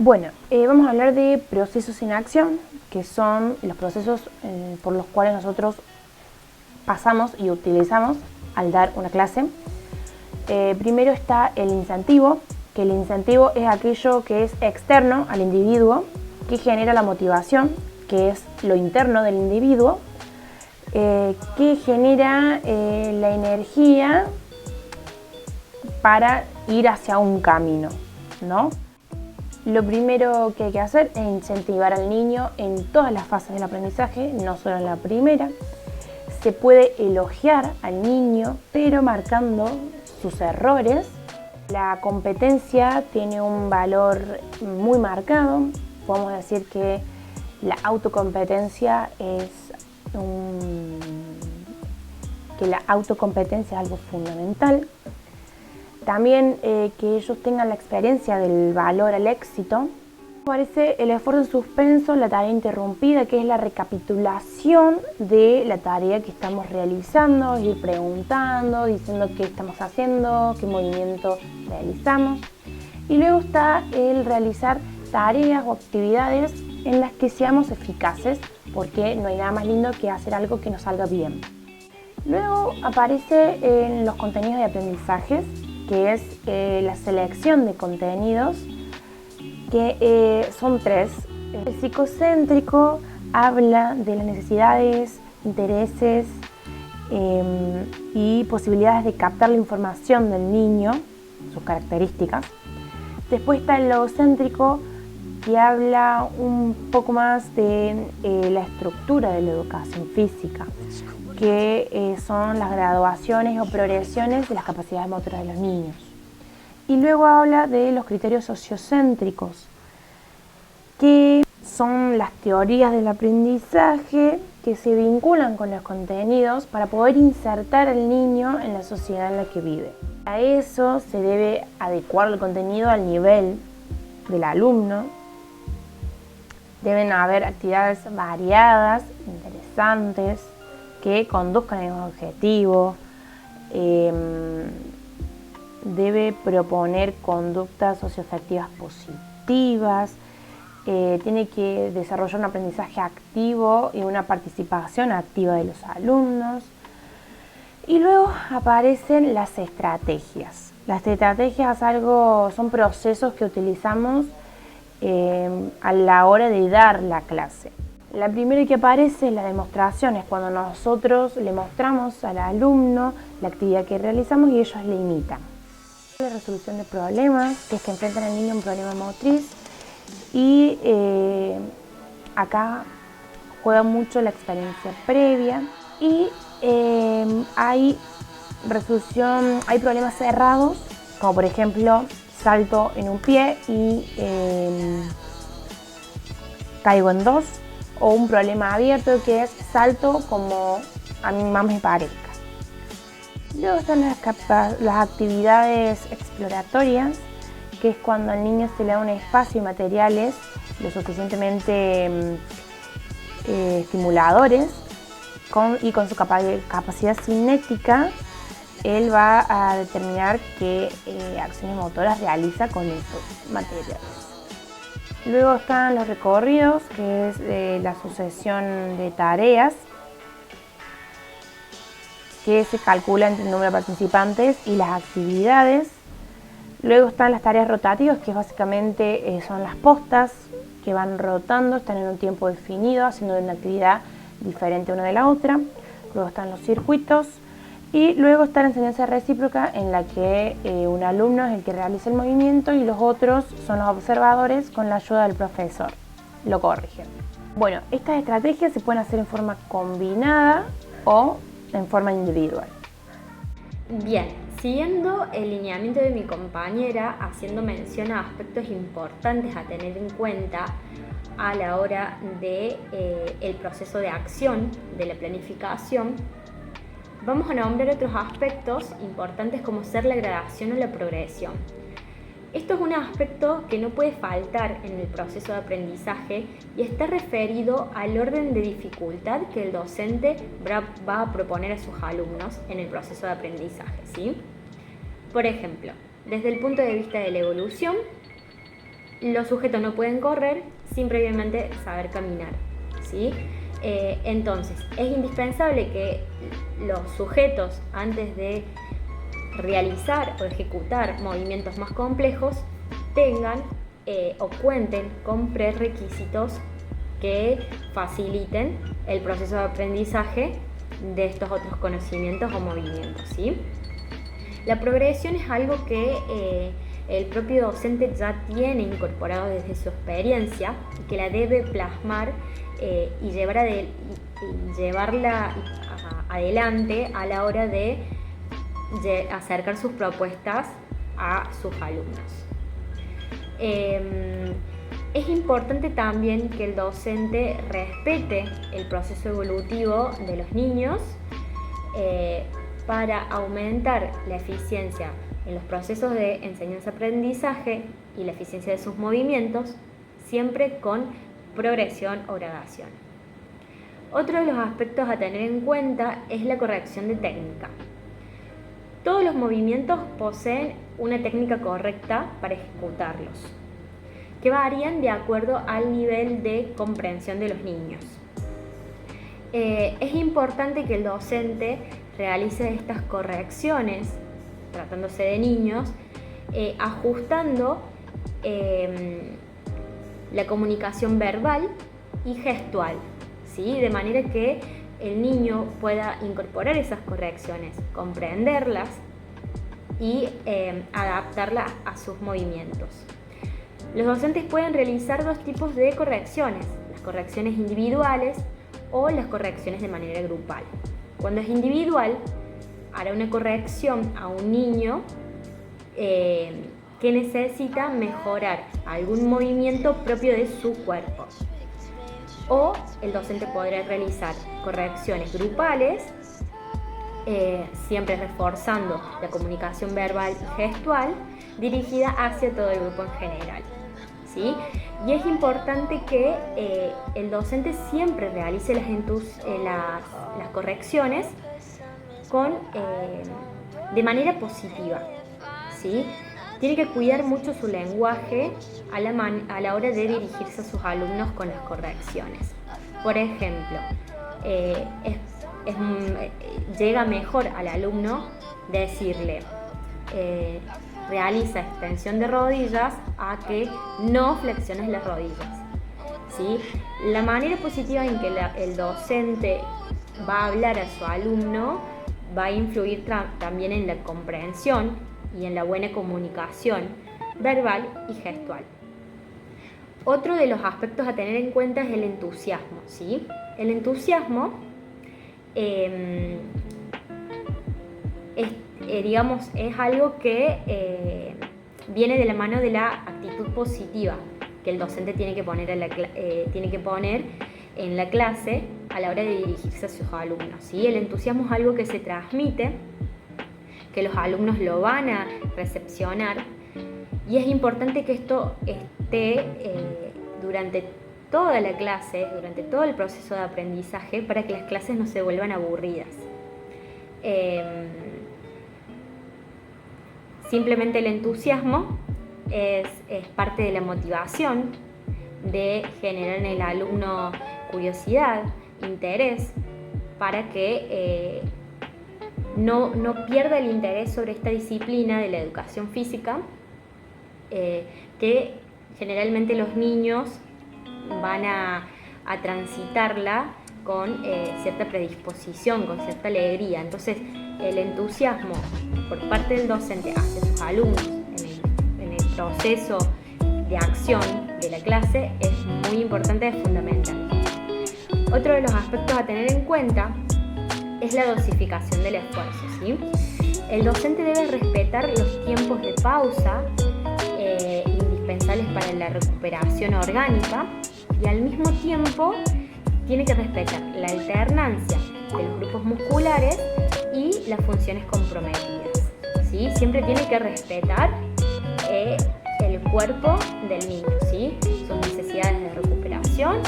Bueno, vamos a hablar de procesos en acción, que son los procesos por los cuales nosotros pasamos y utilizamos al dar una clase. Primero está el incentivo, que el incentivo es aquello que es externo al individuo, que genera la motivación, que es lo interno del individuo, que genera la energía para ir hacia un camino, ¿no? Lo primero que hay que hacer es incentivar al niño en todas las fases del aprendizaje, no solo en la primera. Se puede elogiar al niño, pero marcando sus errores. La competencia tiene un valor muy marcado. Podemos decir que la autocompetencia es algo fundamental. También que ellos tengan la experiencia del valor al éxito. Aparece el esfuerzo en suspenso, la tarea interrumpida, que es la recapitulación de la tarea que estamos realizando, ir preguntando, diciendo qué estamos haciendo, qué movimiento realizamos. Y luego está el realizar tareas o actividades en las que seamos eficaces, porque no hay nada más lindo que hacer algo que nos salga bien. Luego aparece en los contenidos de aprendizajes, que es la selección de contenidos, que son 3. El psicocéntrico habla de las necesidades, intereses y posibilidades de captar la información del niño, sus características. Después está el logocéntrico, que habla un poco más de la estructura de la educación física, que son las graduaciones o progresiones de las capacidades motoras de los niños. Y luego habla de los criterios sociocéntricos, que son las teorías del aprendizaje que se vinculan con los contenidos para poder insertar al niño en la sociedad en la que vive. A eso se debe adecuar el contenido al nivel del alumno. Deben haber actividades variadas, interesantes, que conduzcan a un objetivo. Debe proponer conductas socioafectivas positivas. Tiene que desarrollar un aprendizaje activo y una participación activa de los alumnos. Y luego aparecen las estrategias. Las estrategias son procesos que utilizamos a la hora de dar la clase. La primera que aparece es la demostración, es cuando nosotros le mostramos al alumno la actividad que realizamos y ellos le imitan. La resolución de problemas, que es que enfrentan al niño un problema motriz, y acá juega mucho la experiencia previa y hay problemas cerrados, como por ejemplo salto en un pie y caigo en 2, o un problema abierto que es salto como a mí más me parezca. Luego están las actividades exploratorias, que es cuando al niño se le da un espacio y materiales lo suficientemente estimuladores y con su capacidad cinética él va a determinar qué acciones motoras realiza con esos materiales. Luego están los recorridos, que es la sucesión de tareas, que se calcula entre el número de participantes y las actividades. Luego están las tareas rotativas, que básicamente son las postas que van rotando, están en un tiempo definido, haciendo una actividad diferente una de la otra. Luego están los circuitos y luego está la enseñanza recíproca, en la que un alumno es el que realiza el movimiento y los otros son los observadores con la ayuda del profesor. Lo corrigen. Bueno, estas estrategias se pueden hacer en forma combinada o en forma individual. Bien, siguiendo el lineamiento de mi compañera, haciendo mención a aspectos importantes a tener en cuenta a la hora de el proceso de acción de la planificación, vamos a nombrar otros aspectos importantes como ser la gradación o la progresión. Esto es un aspecto que no puede faltar en el proceso de aprendizaje y está referido al orden de dificultad que el docente va a proponer a sus alumnos en el proceso de aprendizaje, ¿sí? Por ejemplo, desde el punto de vista de la evolución, los sujetos no pueden correr sin previamente saber caminar, ¿sí? Entonces, es indispensable que los sujetos, antes de realizar o ejecutar movimientos más complejos, tengan o cuenten con prerequisitos que faciliten el proceso de aprendizaje de estos otros conocimientos o movimientos, ¿sí? La progresión es algo que el propio docente ya tiene incorporado desde su experiencia y que la debe plasmar y llevarla adelante a la hora de acercar sus propuestas a sus alumnos. Es importante también que el docente respete el proceso evolutivo de los niños para aumentar la eficiencia en los procesos de enseñanza-aprendizaje y la eficiencia de sus movimientos, siempre con progresión o gradación. Otro de los aspectos a tener en cuenta es la corrección de técnica. Todos los movimientos poseen una técnica correcta para ejecutarlos, que varían de acuerdo al nivel de comprensión de los niños. Es importante que el docente realice estas correcciones, tratándose de niños, ajustando la comunicación verbal y gestual, ¿sí? De manera que el niño pueda incorporar esas correcciones, comprenderlas y adaptarlas a sus movimientos. Los docentes pueden realizar dos tipos de correcciones: las correcciones individuales o las correcciones de manera grupal. Cuando es individual, hará una corrección a un niño que necesita mejorar algún movimiento propio de su cuerpo. O el docente podrá realizar correcciones grupales, siempre reforzando la comunicación verbal y gestual, dirigida hacia todo el grupo en general, ¿sí? Y es importante que el docente siempre realice las correcciones de manera positiva, ¿sí? Tiene que cuidar mucho su lenguaje a la hora de dirigirse a sus alumnos con las correcciones. Por ejemplo, llega mejor al alumno decirle realiza extensión de rodillas a que no flexiones las rodillas, ¿sí? La manera positiva en que el docente va a hablar a su alumno va a influir también en la comprensión y en la buena comunicación verbal y gestual. Otro de los aspectos a tener en cuenta es el entusiasmo, ¿sí? El entusiasmo es algo que viene de la mano de la actitud positiva que el docente tiene que poner en la clase a la hora de dirigirse a sus alumnos, ¿sí? El entusiasmo es algo que se transmite, que los alumnos lo van a recepcionar, y es importante que esto esté durante toda la clase, durante todo el proceso de aprendizaje, para que las clases no se vuelvan aburridas. Simplemente el entusiasmo es parte de la motivación, de generar en el alumno curiosidad, interés, para que no pierda el interés sobre esta disciplina de la educación física, que generalmente los niños van a transitarla con cierta predisposición, con cierta alegría. Entonces, el entusiasmo por parte del docente hacia sus alumnos en el proceso de acción de la clase es muy importante, es fundamental. Otro de los aspectos a tener en cuenta es la dosificación del esfuerzo, ¿sí? El docente debe respetar los tiempos de pausa indispensables para la recuperación orgánica, y al mismo tiempo tiene que respetar la alternancia de los grupos musculares y las funciones comprometidas, ¿sí? Siempre tiene que respetar el cuerpo del niño, ¿sí? Sus necesidades de recuperación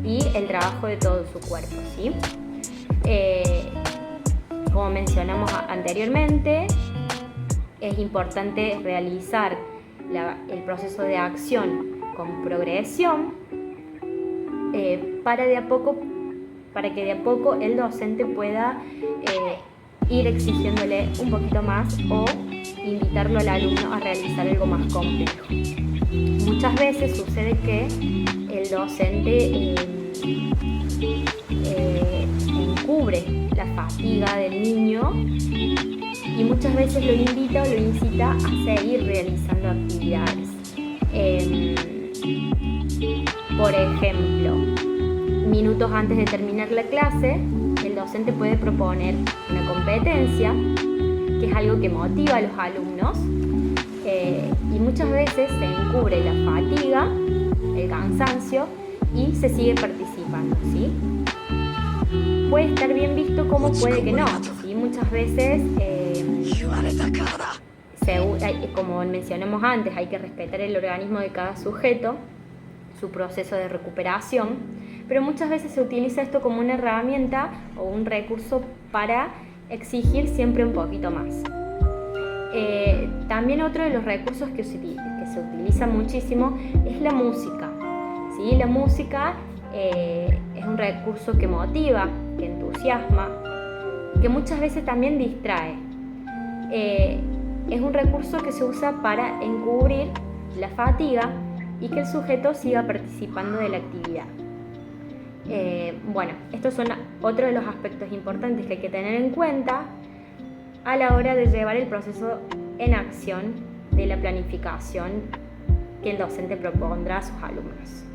y el trabajo de todo su cuerpo, ¿sí? Como mencionamos anteriormente, es importante realizar el proceso de acción con progresión, para que de a poco el docente pueda ir exigiéndole un poquito más o invitarlo al alumno a realizar algo más complejo. Muchas veces sucede que el docente encubre la fatiga del niño y muchas veces lo invita o lo incita a seguir realizando actividades. Por ejemplo, minutos antes de terminar la clase, el docente puede proponer una competencia, que es algo que motiva a los alumnos, y muchas veces se encubre la fatiga, el cansancio, y se sigue participando, ¿sí? Puede estar bien visto como puede que no, ¿sí? Muchas veces, como mencionamos antes, hay que respetar el organismo de cada sujeto, su proceso de recuperación, pero muchas veces se utiliza esto como una herramienta o un recurso para exigir siempre un poquito más. También otro de los recursos que se utiliza muchísimo es la música, ¿sí? La música es un recurso que motiva, que entusiasma, que muchas veces también distrae. Es un recurso que se usa para encubrir la fatiga y que el sujeto siga participando de la actividad. Bueno, estos son otros de los aspectos importantes que hay que tener en cuenta a la hora de llevar el proceso en acción de la planificación que el docente propondrá a sus alumnos.